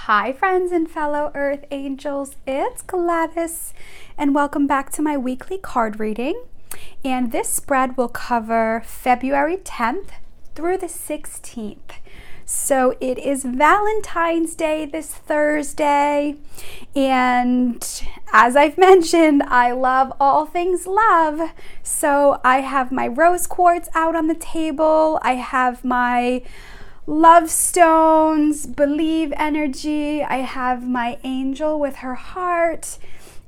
Hi friends and fellow earth angels, it's Gladys and welcome back to my weekly card reading. And this spread will cover February 10th through the 16th. So it is Valentine's Day this Thursday, and as I've mentioned, I love all things love. So I have my rose quartz out on the table. I have my love stones, believe energy. I have my angel with her heart.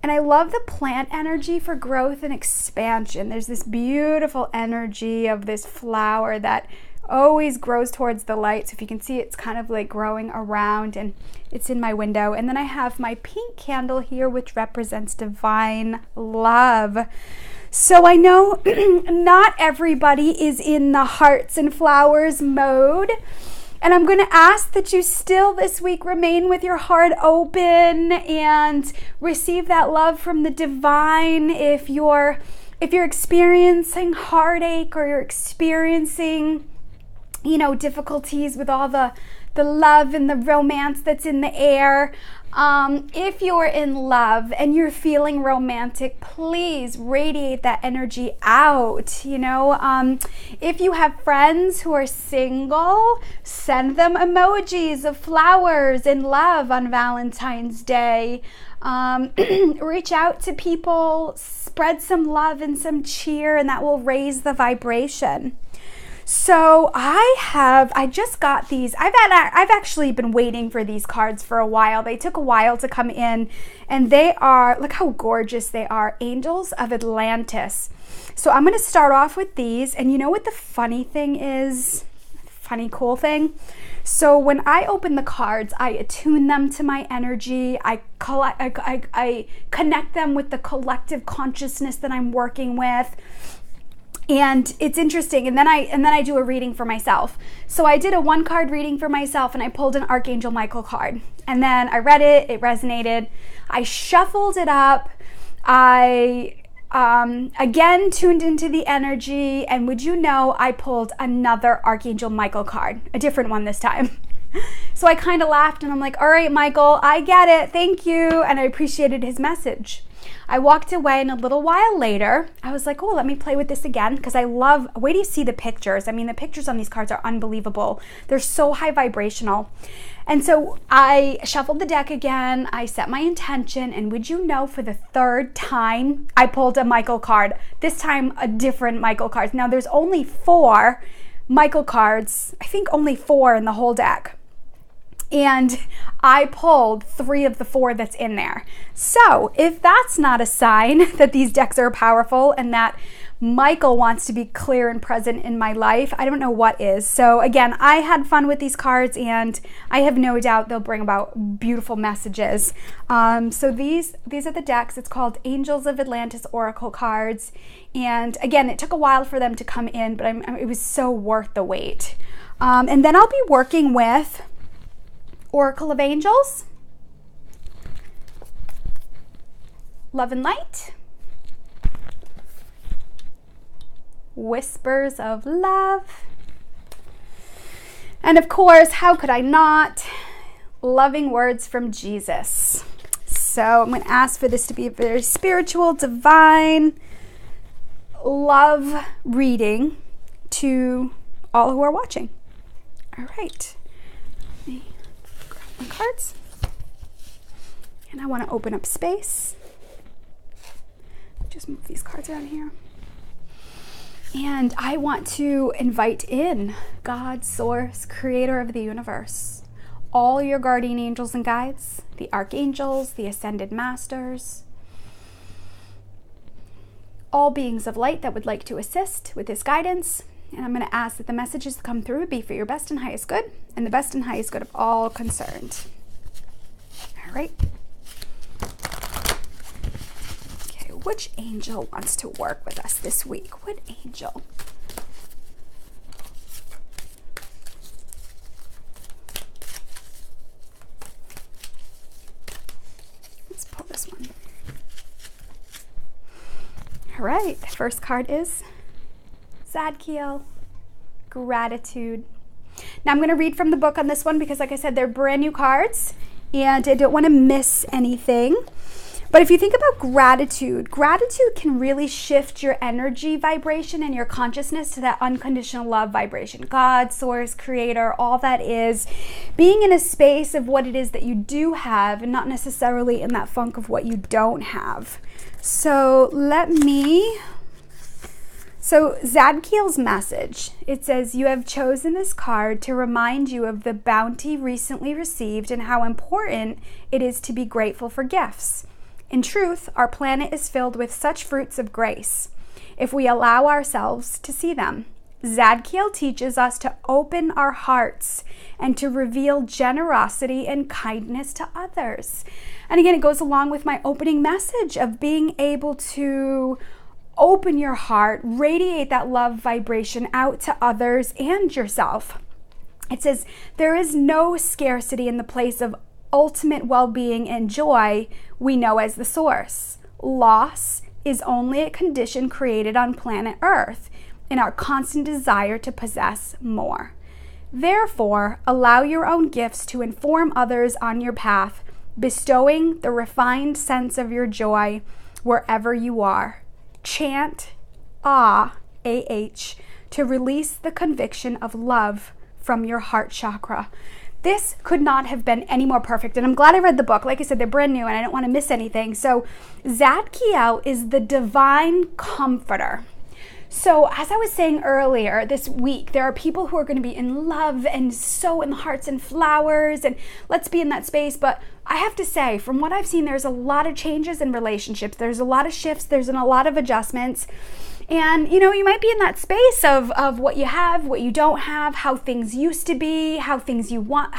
And I love the plant energy for growth and expansion. There's this beautiful energy of this flower that always grows towards the light. So if you can see, it's kind of like growing around, and it's in my window. And then I have my pink candle here, which represents divine love. So I know not everybody is in the hearts and flowers mode. And I'm going to ask that you still this week remain with your heart open and receive that love from the divine. If you're experiencing heartache, or you're experiencing, difficulties with all the love and the romance that's in the air. If you're in love and you're feeling romantic, please radiate that energy out. If you have friends who are single, send them emojis of flowers and love on Valentine's Day. Reach out to people, spread some love and some cheer, and that will raise the vibration. So I just got these. I've actually been waiting for these cards for a while. They took a while to come in, and they are, look how gorgeous they are, Angels of Atlantis. So I'm going to start off with these, and you know what the funny thing is? Funny cool thing? So when I open the cards, I attune them to my energy. I connect them with the collective consciousness that I'm working with. And it's interesting, and then I do a reading for myself. So I did a 1-card reading for myself, and I pulled an Archangel Michael card. And then I read it, it resonated. I shuffled it up. I again tuned into the energy, and would you know, I pulled another Archangel Michael card, a different one this time. So I kind of laughed, and I'm like, all right, Michael, I get it, thank you. And I appreciated his message. I walked away, and a little while later, I was like, oh, let me play with this again, because I love, wait till you see the pictures. I mean, the pictures on these cards are unbelievable. They're so high vibrational. And so I shuffled the deck again. I set my intention, and would you know, for the 3rd time, I pulled a Michael card. This time, a different Michael card. Now, there's only 4 Michael cards. I think only 4 in the whole deck. And I pulled 3 of the 4 that's in there. So if that's not a sign that these decks are powerful and that Michael wants to be clear and present in my life, I don't know what is. So again, I had fun with these cards, and I have no doubt they'll bring about beautiful messages. So these are the decks. It's called Angels of Atlantis Oracle cards. And again, it took a while for them to come in, but it was so worth the wait. And then I'll be working with Oracle of Angels, Love and Light, Whispers of Love, and of course, how could I not, Loving Words from Jesus. So I'm going to ask for this to be a very spiritual, divine love reading to all who are watching. All right. My cards, and I want to open up space. Just move these cards around here, and I want to invite in God, Source, Creator of the universe, all your guardian angels and guides, the archangels, the ascended masters, all beings of light that would like to assist with this guidance. And I'm going to ask that the messages that come through be for your best and highest good, and the best and highest good of all concerned. All right. Okay, which angel wants to work with us this week? What angel? Let's pull this one. All right, the first card is Zadkiel, Gratitude. Now I'm going to read from the book on this one because, like I said, they're brand new cards, and I don't want to miss anything. But if you think about gratitude, gratitude can really shift your energy vibration and your consciousness to that unconditional love vibration. God, source, creator, all that is being in a space of what it is that you do have and not necessarily in that funk of what you don't have. So Zadkiel's message, it says, you have chosen this card to remind you of the bounty recently received and how important it is to be grateful for gifts. In truth, our planet is filled with such fruits of grace, if we allow ourselves to see them. Zadkiel teaches us to open our hearts and to reveal generosity and kindness to others. And again, it goes along with my opening message of being able to open your heart, radiate that love vibration out to others and yourself. It says, there is no scarcity in the place of ultimate well-being and joy we know as the source. Loss is only a condition created on planet Earth in our constant desire to possess more. Therefore, allow your own gifts to inform others on your path, bestowing the refined sense of your joy wherever you are. Chant A-H, to release the conviction of love from your heart chakra. This could not have been any more perfect. And I'm glad I read the book. Like I said, they're brand new and I don't want to miss anything. So Zadkiel is the divine comforter. So as I was saying earlier this week, there are people who are going to be in love and so in hearts and flowers, and let's be in that space. But I have to say, from what I've seen, there's a lot of changes in relationships. There's a lot of shifts. There's a lot of adjustments. And, you know, you might be in that space of what you have, what you don't have, how things used to be, how you want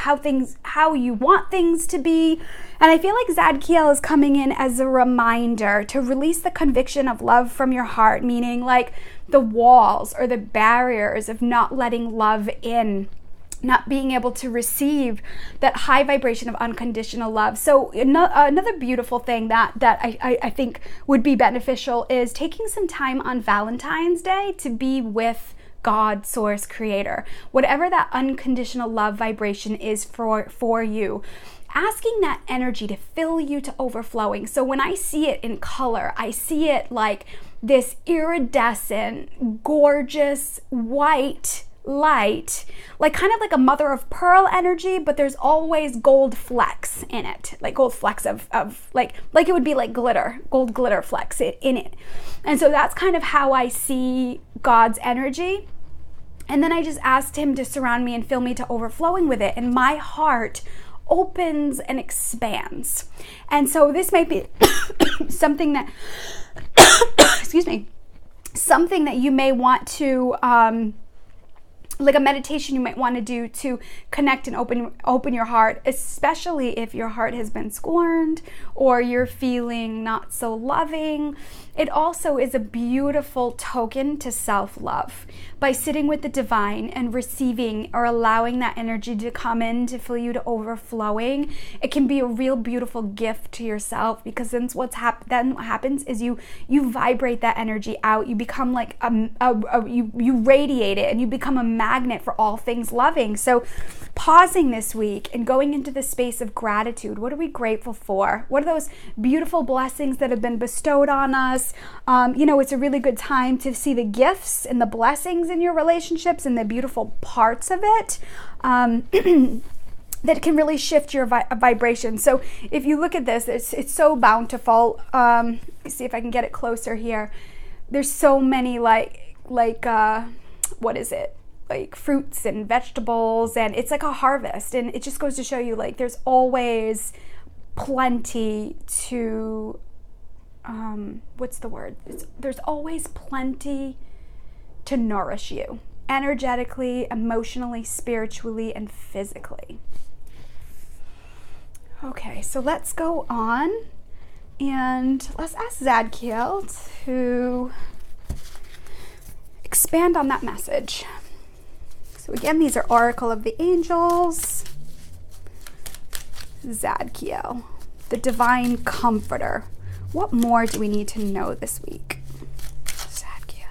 things to be. And I feel like Zadkiel is coming in as a reminder to release the conviction of love from your heart, meaning like the walls or the barriers of not letting love in, not being able to receive that high vibration of unconditional love. So another beautiful thing that I think would be beneficial is taking some time on Valentine's Day to be with God, source, creator, whatever that unconditional love vibration is for you. Asking that energy to fill you to overflowing. So when I see it in color, I see it like this iridescent, gorgeous, white light, like kind of like a mother of pearl energy, but there's always gold flecks in it, like gold flecks of like it would be like glitter, gold glitter flecks in it. And so that's kind of how I see God's energy. And then I just asked him to surround me and fill me to overflowing with it. And my heart opens and expands. And so this might be something that, excuse me, something that you may want to, like a meditation you might want to do to connect and open your heart, especially if your heart has been scorned or you're feeling not so loving. It also is a beautiful token to self-love. By sitting with the divine and receiving or allowing that energy to come in to fill you to overflowing, it can be a real beautiful gift to yourself, because then what happens is you vibrate that energy out. You become like you radiate it, and you become a magnet for all things loving. So pausing this week and going into the space of gratitude. What are we grateful for? What are those beautiful blessings that have been bestowed on us? It's a really good time to see the gifts and the blessings in your relationships and the beautiful parts of it that can really shift your vibration. So if you look at this, it's so bountiful. Let me see if I can get it closer here. There's so many what is it? Like fruits and vegetables, and it's like a harvest, and it just goes to show you like there's always plenty to there's always plenty to nourish you energetically, emotionally, spiritually, and physically. Okay, so let's go on and let's ask Zadkiel to expand on that message. So again, these are Oracle of the Angels. Zadkiel, the Divine Comforter. What more do we need to know this week? Zadkiel.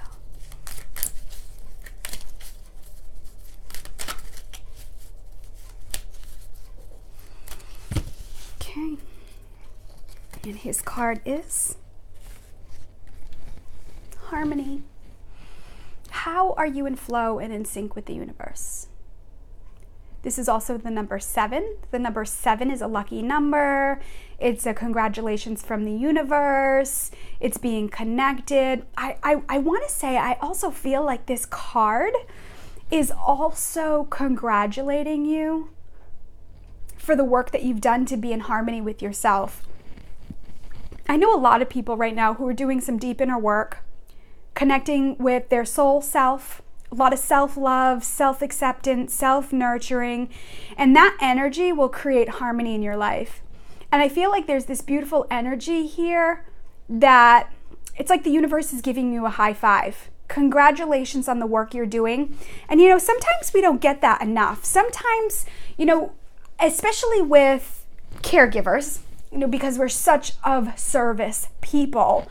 Okay. And his card is harmony. How are you in flow and in sync with the universe? This is also the number 7. The number 7 is a lucky number. It's a congratulations from the universe. It's being connected. I want to say, I also feel like this card is also congratulating you for the work that you've done to be in harmony with yourself. I know a lot of people right now who are doing some deep inner work, connecting with their soul self, a lot of self-love, self-acceptance, self-nurturing, and that energy will create harmony in your life. And I feel like there's this beautiful energy here that it's like the universe is giving you a high five. Congratulations on the work you're doing. And sometimes we don't get that enough. Sometimes, especially with caregivers, because we're such of service people,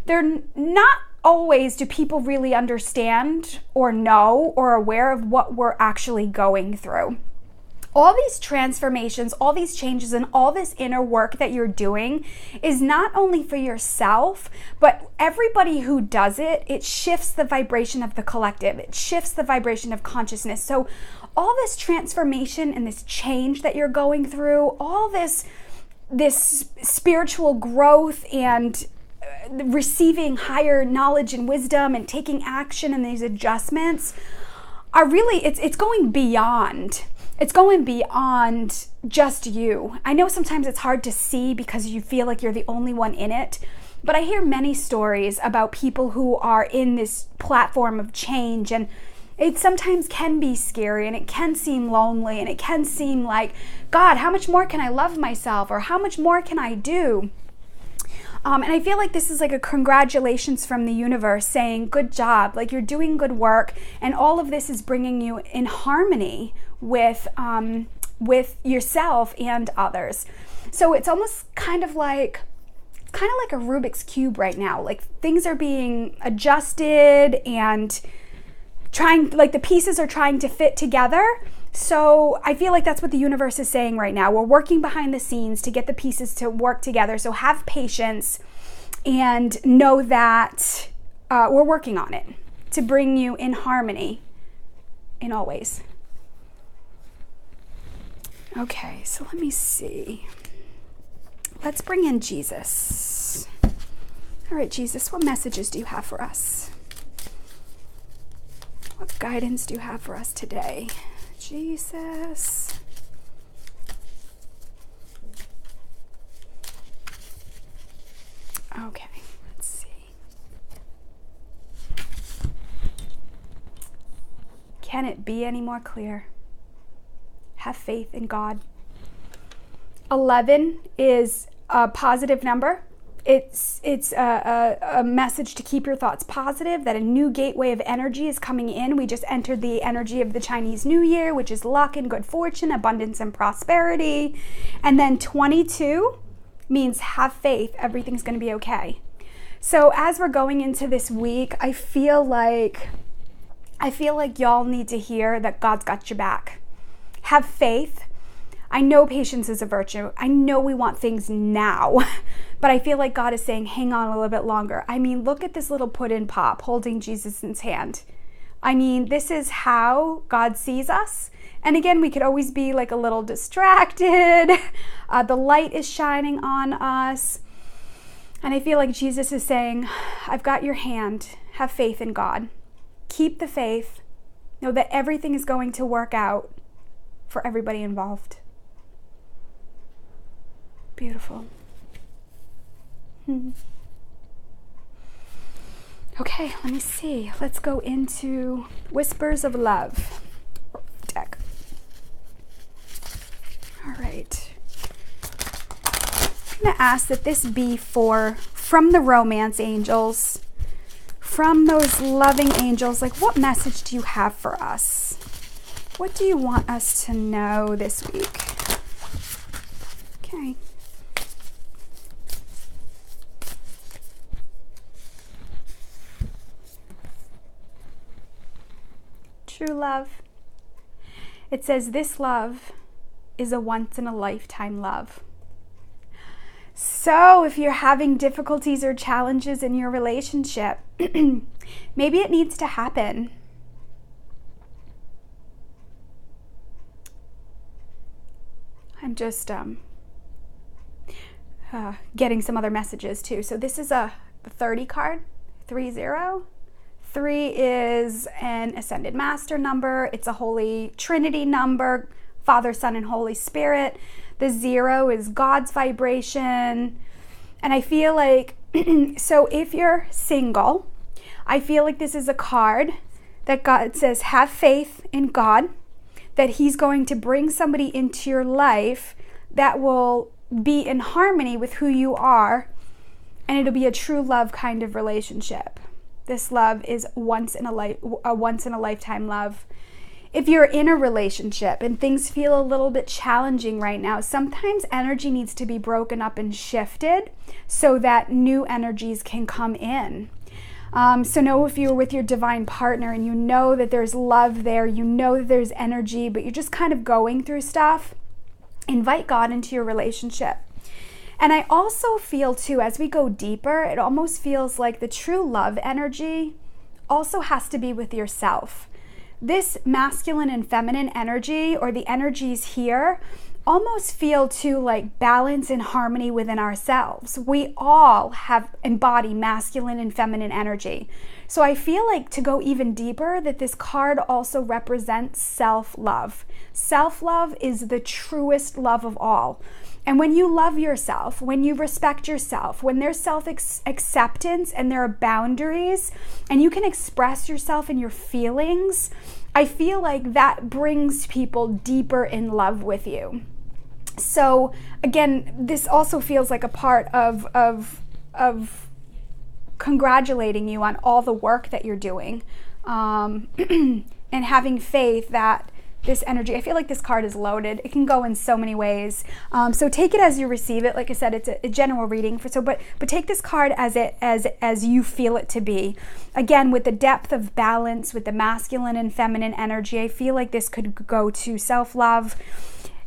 they're not always do people really understand or know or aware of what we're actually going through. All these transformations, all these changes, and all this inner work that you're doing is not only for yourself, but everybody who does it, it shifts the vibration of the collective. It shifts the vibration of consciousness. So all this transformation and this change that you're going through, all this spiritual growth and receiving higher knowledge and wisdom and taking action in these adjustments are really, it's going beyond. It's going beyond just you. I know sometimes it's hard to see because you feel like you're the only one in it, but I hear many stories about people who are in this platform of change, and it sometimes can be scary, and it can seem lonely, and it can seem like, God, how much more can I love myself, or how much more can I do? And I feel like this is like a congratulations from the universe saying, good job, like you're doing good work, and all of this is bringing you in harmony with yourself and others. So it's almost kind of like a Rubik's Cube right now. Like things are being adjusted and the pieces are trying to fit together. So I feel like that's what the universe is saying right now. We're working behind the scenes to get the pieces to work together. So have patience and know that we're working on it to bring you in harmony in all ways. Okay, so let me see. Let's bring in Jesus. All right, Jesus, what messages do you have for us? What guidance do you have for us today? Jesus. Okay, let's see. Can it be any more clear? Have faith in God. 11 is a positive number. It's a message to keep your thoughts positive, that a new gateway of energy is coming in. We just entered the energy of the Chinese New Year, which is luck and good fortune, abundance and prosperity. And then 22 means have faith, everything's going to be okay. So as we're going into this week, I feel like y'all need to hear that God's got your back. Have faith. I know patience is a virtue. I know we want things now, but I feel like God is saying, hang on a little bit longer. I mean, look at this little put-in pop holding Jesus' hand. I mean, this is how God sees us. And again, we could always be like a little distracted. The light is shining on us. And I feel like Jesus is saying, I've got your hand. Have faith in God. Keep the faith. Know that everything is going to work out for everybody involved. Beautiful. Okay, let me see. Let's go into Whispers of Love deck. All right. I'm going to ask that this be from the romance angels, from those loving angels. Like, what message do you have for us? What do you want us to know this week? Okay. True love. It says this love is a once in a lifetime love. So if you're having difficulties or challenges in your relationship, maybe it needs to happen. I'm just getting some other messages too. So this is a 30 card, 30. 3 is an ascended master number. It's a Holy Trinity number, Father, Son, and Holy Spirit. The 0 is God's vibration. And I feel like, so if you're single, I feel like this is a card that God says, have faith in God, that He's going to bring somebody into your life that will be in harmony with who you are, and it'll be a true love kind of relationship. This love is a once in a lifetime love. If you're in a relationship and things feel a little bit challenging right now, sometimes energy needs to be broken up and shifted so that new energies can come in. So know if you're with your divine partner and you know that there's love there, you know that there's energy, but you're just kind of going through stuff, invite God into your relationship. And I also feel too, as we go deeper, it almost feels like the true love energy also has to be with yourself. This masculine and feminine energy, or the energies here, almost feel to like balance and harmony within ourselves. We all embody masculine and feminine energy. So I feel like to go even deeper, that this card also represents self-love. Self-love is the truest love of all. And when you love yourself, when you respect yourself, when there's self-acceptance and there are boundaries and you can express yourself and your feelings, I feel like that brings people deeper in love with you. So again, this also feels like a part of congratulating you on all the work that you're doing, and having faith that this energy, I feel like this card is loaded. It can go in so many ways. So take it as you receive it. Like I said, it's a general reading but take this card as you feel it to be. Again, with the depth of balance, with the masculine and feminine energy, I feel like this could go to self-love.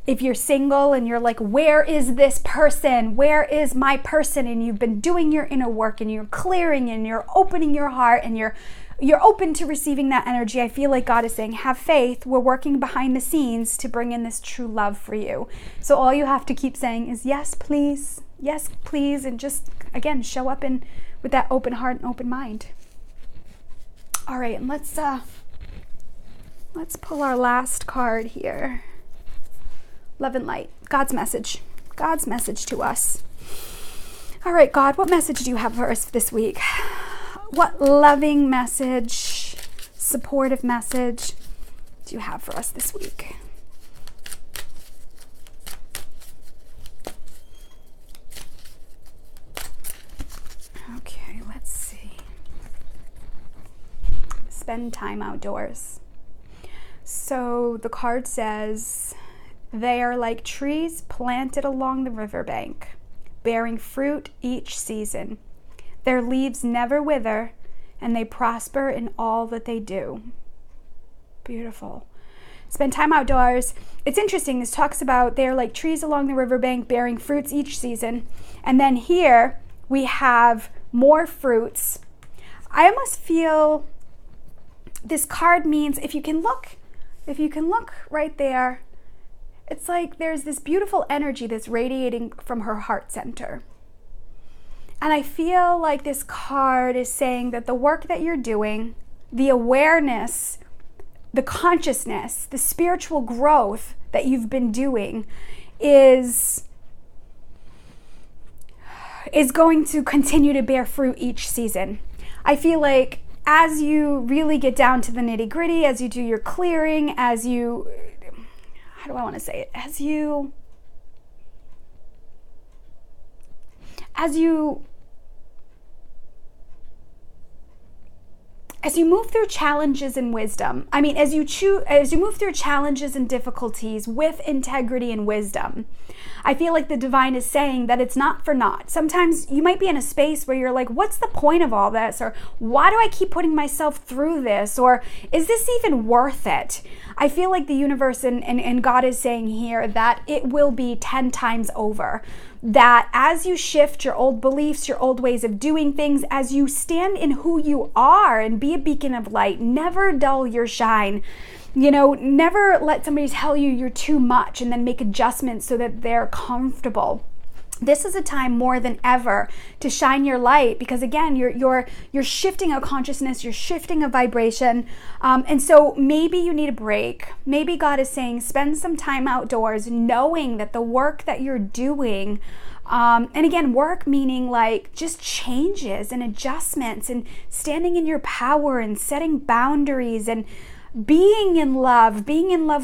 If you're single and you're like, where is this person? Where is my person? And you've been doing your inner work and you're clearing and you're opening your heart and you're open to receiving that energy. I feel like God is saying, have faith. We're working behind the scenes to bring in this true love for you. So all you have to keep saying is, yes, please. Yes, please. And just, again, show up with that open heart and open mind. All right, and let's pull our last card here. Love and light. God's message. God's message to us. All right, God, what message do you have for us this week? What loving message, supportive message do you have for us this week? Okay, let's see. Spend time outdoors. So the card says, they are like trees planted along the riverbank, bearing fruit each season. Their leaves never wither, and they prosper in all that they do. Beautiful. Spend time outdoors. It's interesting. This talks about they're like trees along the riverbank bearing fruits each season. And then here we have more fruits. I almost feel this card means if you can look right there, it's like there's this beautiful energy that's radiating from her heart center. And I feel like this card is saying that the work that you're doing, the awareness, the consciousness, the spiritual growth that you've been doing is going to continue to bear fruit each season. I feel like as you really get down to the nitty-gritty, as you do your clearing, as you, how do I want to say it? As you move through challenges and wisdom, as you move through challenges and difficulties with integrity and wisdom, I feel like the divine is saying that it's not for naught. Sometimes you might be in a space where you're like, what's the point of all this? Or why do I keep putting myself through this? Or is this even worth it? I feel like the universe and God is saying here that it will be 10 times over. that as you shift your old beliefs, your old ways of doing things, as you stand in who you are and be a beacon of light, never dull your shine. Never let somebody tell you you're too much and then make adjustments so that they're comfortable. This is a time more than ever to shine your light, because again, you're shifting a consciousness, you're shifting a vibration, and so maybe you need a break. Maybe God is saying spend some time outdoors, knowing that the work that you're doing, and again, work meaning like just changes and adjustments and standing in your power and setting boundaries and being in love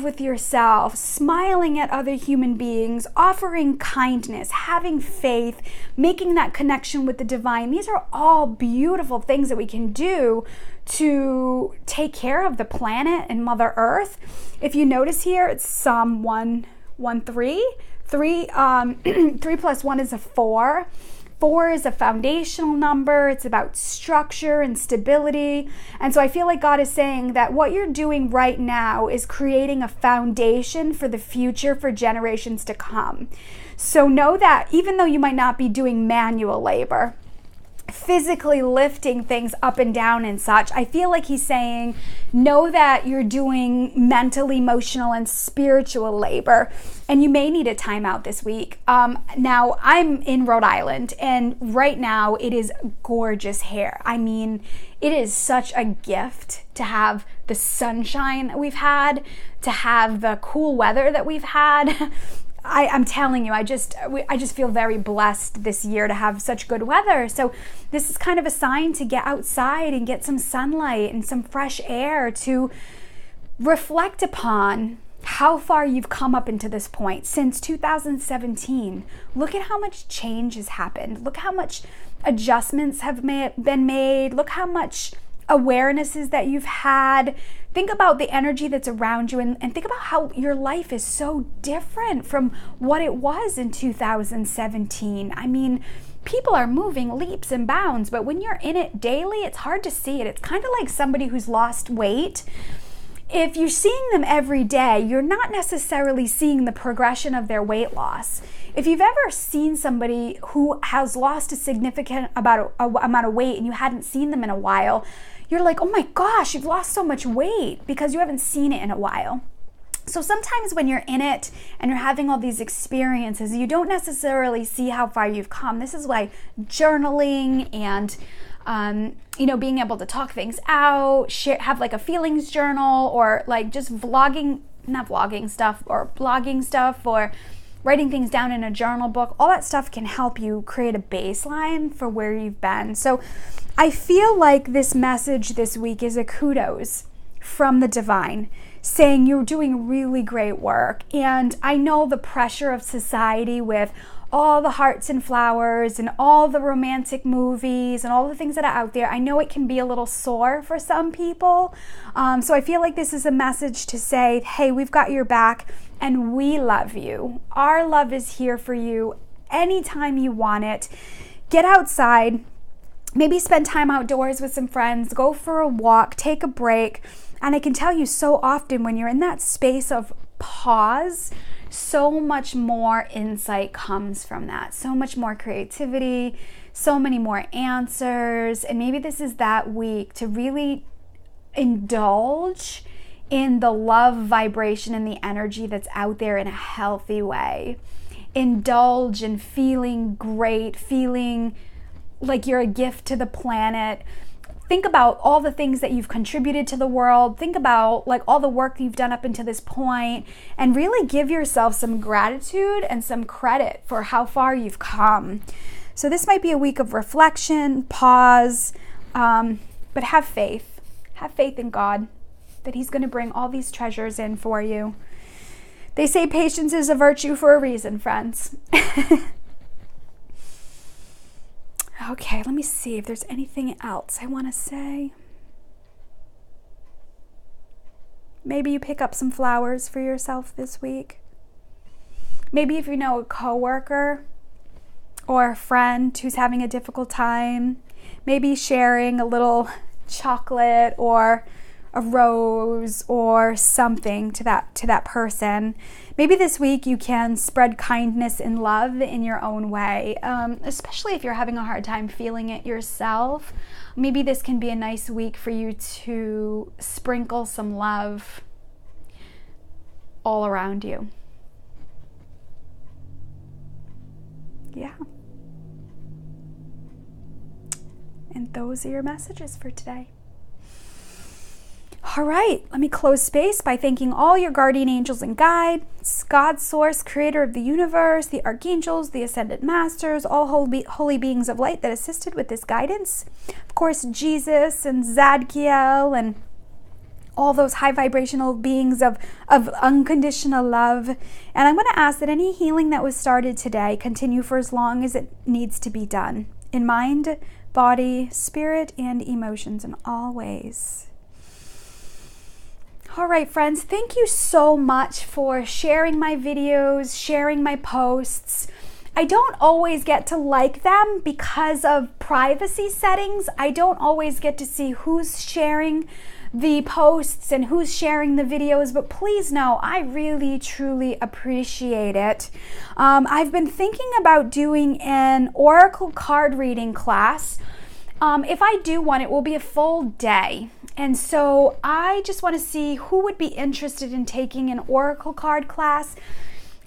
with yourself, smiling at other human beings, offering kindness, having faith, making that connection with the divine. These are all beautiful things that we can do to take care of the planet and Mother Earth. If you notice here, it's Psalm 113. 3 plus 1 is a 4. 4 is a foundational number. It's about structure and stability. And so I feel like God is saying that what you're doing right now is creating a foundation for the future, for generations to come. So know that even though you might not be doing manual labor, physically lifting things up and down and such, I feel like he's saying, know that you're doing mental, emotional, and spiritual labor, and you may need a timeout this week. Now, I'm in Rhode Island, and right now it is gorgeous here. I mean, it is such a gift to have the sunshine that we've had, to have the cool weather that we've had. I'm telling you, I just feel very blessed this year to have such good weather. So this is kind of a sign to get outside and get some sunlight and some fresh air, to reflect upon how far you've come up into this point since 2017. Look at how much change has happened. Look how much adjustments have been made. Look how much awarenesses that you've had. Think about the energy that's around you, and think about how your life is so different from what it was in 2017. I mean, people are moving leaps and bounds, but when you're in it daily, it's hard to see it. It's kind of like somebody who's lost weight. If you're seeing them every day, you're not necessarily seeing the progression of their weight loss. If you've ever seen somebody who has lost a significant amount of weight and you hadn't seen them in a while, you're like, oh my gosh, you've lost so much weight, because you haven't seen it in a while. So sometimes when you're in it and you're having all these experiences, you don't necessarily see how far you've come. This is why journaling and being able to talk things out, have like a feelings journal, or like just blogging stuff, or writing things down in a journal book, all that stuff can help you create a baseline for where you've been. So I feel like this message this week is a kudos from the divine, saying you're doing really great work. And I know the pressure of society with all the hearts and flowers and all the romantic movies and all the things that are out there, I know it can be a little sore for some people. So I feel like this is a message to say, hey, we've got your back and we love you. Our love is here for you anytime you want it. Get outside, maybe spend time outdoors with some friends, go for a walk, take a break. And I can tell you, so often when you're in that space of pause, so much more insight comes from that, so much more creativity, so many more answers. And maybe this is that week to really indulge in the love vibration and the energy that's out there in a healthy way. Indulge in feeling great, feeling like you're a gift to the planet. Think about all the things that you've contributed to the world. Think about like all the work you've done up until this point, and really give yourself some gratitude and some credit for how far you've come. So this might be a week of reflection, pause, but have faith. Have faith in God that He's going to bring all these treasures in for you. They say patience is a virtue for a reason, friends. Okay, let me see if there's anything else I want to say. Maybe you pick up some flowers for yourself this week. Maybe if you know a coworker or a friend who's having a difficult time, maybe sharing a little chocolate or a rose or something to that person. Maybe this week you can spread kindness and love in your own way, especially if you're having a hard time feeling it yourself. Maybe this can be a nice week for you to sprinkle some love all around you. Yeah. And those are your messages for today. All right, let me close space by thanking all your guardian angels and guides, God, source, creator of the universe, the archangels, the ascended masters, all holy beings of light that assisted with this guidance. Of course, Jesus and Zadkiel and all those high vibrational beings of unconditional love. And I'm going to ask that any healing that was started today continue for as long as it needs to be done, in mind, body, spirit, and emotions in all ways. All right, friends, thank you so much for sharing my videos, sharing my posts. I don't always get to like them because of privacy settings. I don't always get to see who's sharing the posts and who's sharing the videos, but please know I really, truly appreciate it. I've been thinking about doing an oracle card reading class. If I do one, it will be a full day. And so I just want to see who would be interested in taking an oracle card class.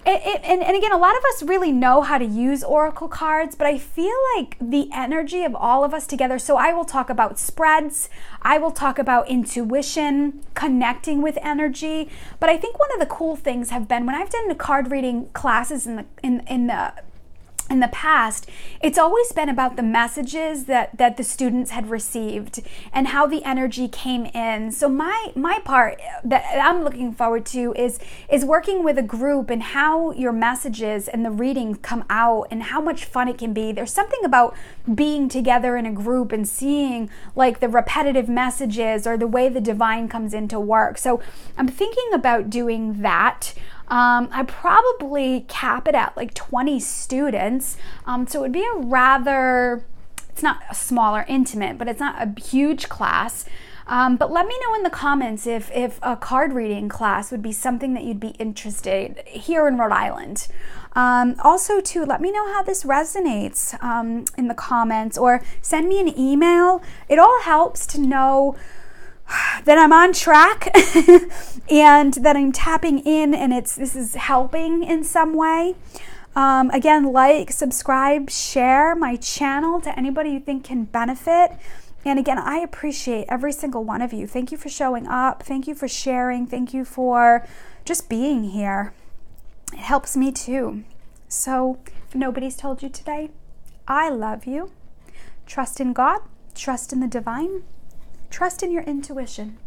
And again, a lot of us really know how to use oracle cards, but I feel like the energy of all of us together. So I will talk about spreads. I will talk about intuition, connecting with energy. But I think one of the cool things have been when I've done the card reading classes in the past, it's always been about the messages that the students had received and how the energy came in. So my part that I'm looking forward to is working with a group and how your messages and the readings come out and how much fun it can be. There's something about being together in a group and seeing like the repetitive messages or the way the divine comes into work. So I'm thinking about doing that. I probably cap it at like 20 students. So it would be a rather, it's not a small or intimate, but it's not a huge class. But let me know in the comments if a card reading class would be something that you'd be interested here in Rhode Island. Also too, let me know how this resonates in the comments or send me an email. It all helps to know that I'm on track and that I'm tapping in and this is helping in some way. Again, like, subscribe, share my channel to anybody you think can benefit. And again, I appreciate every single one of you. Thank you for showing up. Thank you for sharing. Thank you for just being here. It helps me too. So if nobody's told you today, I love you. Trust in God. Trust in the divine. Trust in your intuition.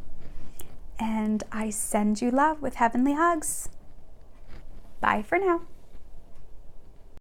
And I send you love with heavenly hugs. Bye for now.